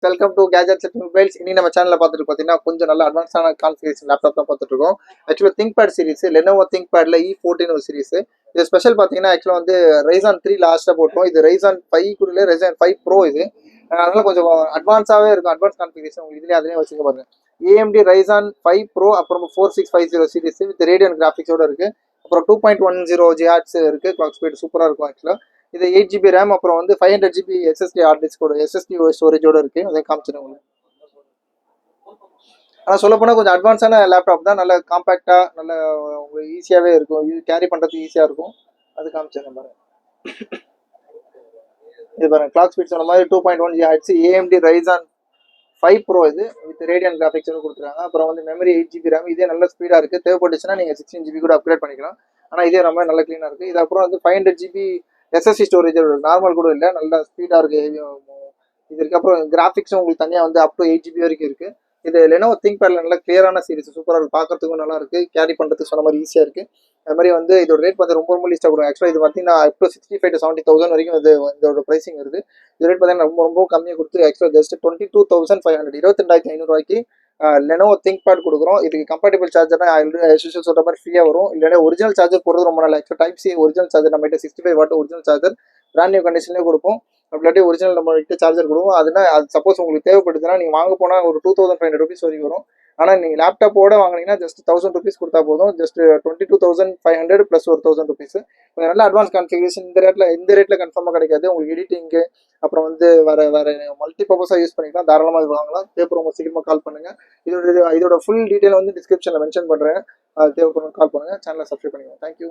Welcome to gadgets and mobiles. இனி நம்ம சேனல்ல பார்த்துட்டு பார்த்தீங்கன்னா கொஞ்சம் நல்ல அட்வான்ஸான கான்ஃபிகரேஷன் லேப்டாப் தான் பார்த்துட்டு இருக்கோம். ஆக்சுவலாக திங்க்பேட் சீரிஸ், லெனோவோ திங்க்பேட்ல E14 ஒரு சீரிஸ். இது ஸ்பெஷல் பார்த்தீங்கன்னா ஆக்சுவலாக வந்து Ryzen 3 லாஸ்ட்டாக போட்டோம். இது Ryzen 5 கூட Ryzen 5 Pro இது. அதனால கொஞ்சம் அட்வான்ஸாகவே இருக்கும். அட்வான்ஸ் கான்ஃபிகரேஷன் உங்களுக்கு இதுலேயே அதுலேயே வச்சுக்க பாருங்க. AMD Ryzen 5 Pro அப்புறம் 4650 சீரிஸ் வித் ரேடியன் கிராஃபிக்ஸோட இருக்கு. அப்புறம் 2.10 GHz இருக்கு. கிளாக் ஸ்பீட் சூப்பராக இருக்கும் ஆக்சுவலாக. இது 8 GB ரேம், அப்புறம் வந்து 500 GB SSD ஹார்ட் டிஸ்கோட SSD ஸ்டோரேஜோட இருக்கு. அதை காமிச்சிடும் உங்களுக்கு. ஆனால் சொல்ல போனால் கொஞ்சம் அட்வான்ஸான லேப்டாப் தான். நல்ல காம்பேக்டாக நல்ல உங்களுக்கு ஈஸியாகவே இருக்கும். இது கேரி பண்ணுறதுக்கு ஈஸியாக இருக்கும். அது காமிச்சிடும் பாருங்க. இது பாருங்க, கிளாக் ஸ்பீட் சொன்ன மாதிரி 2.1 GHz AMD Ryzen 5 Pro இது வித் ரேடியன் கிராஃபிக்ஸ் கொடுத்துருக்காங்க. அப்புறம் வந்து மெமரி 8 GB ரேம். இதே நல்ல ஸ்பீடாக இருக்குது. தேவைப்பட்டுச்சுன்னா நீங்கள் 16 GB கூட அப்கிரேட் பண்ணிக்கலாம். ஆனால் இதே ரொம்ப நல்ல க்ளீனாக இருக்குது. இது அப்புறம் வந்து 500 GB SSD ஸ்டோரேஜ் நார்மல் கூட இல்லை, நல்லா ஸ்பீடாக இருக்குது. இது இருக்குது. அப்புறம் கிராஃபிக்ஸும் உங்களுக்கு தனியாக வந்து அப் டு 8 GB வரைக்கும் இருக்குது. இது லெனோவோ திங்க்பேட்ல நல்லா கிளியரான சீரிஸ், சூப்பராக இருக்குது. பார்க்கறதுக்கும் நல்லா இருக்குது. கேரி பண்ணுறதுக்கு சொன்ன மாதிரி ஈஸியாக இருக்குது. அது மாதிரி வந்து இதோட ரேட் வந்து ரொம்ப லீஸ்ட்டாக கொடுக்கும். ஆக்சுவலாக இது பார்த்தீங்கன்னா அப் டு 65 to 70,000 வரைக்கும் இது இதோட ப்ரைசிங் இருக்குது. இது ரேட் பார்த்தீங்கன்னா ரொம்ப கம்மியாக கொடுத்து ஆக்சுவலாக ஜஸ்ட் 22,500 22,500 லெனோவோ திங்க்பேட் கொடுக்குறோம். இதுக்கு கம்பேட்டபிள் சார்ஜர்னா எஸ்யூஷுவல் சொல்கிற மாதிரி ஃப்ரீயாக வரும். இல்லைன்னா ஒரிஜினல் சார்ஜர் போடுறது ரொம்ப நல்லா. ஆக்சுவலாக டைப் சி ஒரிஜினல் சார்ஜர் நம்ம 65 watt original charger brand new கண்டிஷன்லேயே கொடுப்போம். அப்படி ஒரிஜினல் நம்ம சார்ஜர் கொடுப்போம். அதுனா அது சப்போஸ் உங்களுக்கு தேவைப்படுதுன்னா நீங்கள் வாங்க போனால் ஒரு 2,500 rupees வரைக்கும் வரும். ஆனால் நீங்கள் லேப்டாப்போட வாங்கினீங்கன்னா ஜஸ்ட் 1,000 rupees கொடுத்தா போதும். ஜஸ்ட் 22,500 ப்ளஸ் ஒரு 1,000 rupees. கொஞ்சம் நல்ல அட்வான்ஸ் கான்ஃபிகரேஷன். இந்த ரேட்டில் கன்ஃபார்மாக கிடைக்காது. உங்களுக்கு எடிட்டிங்கு அப்புறம் வந்து வேறு மல்டி பர்பஸாக யூஸ் பண்ணிக்கலாம். தாராளமாக இது வாங்கலாம். தேவைப்படும் ரொம்ப சீக்கிரமாக கால் பண்ணுங்கள். இதோட ஃபுல் டீட்டெயில் வந்து டிஸ்கிரிப்ஷனில் மென்ஷன் பண்ணுறேன். அது தேவைப்படும் கால் பண்ணுங்கள். சேனலை சப்ஸ்கிரைப் பண்ணிக்கோங்க. தேங்க்யூ.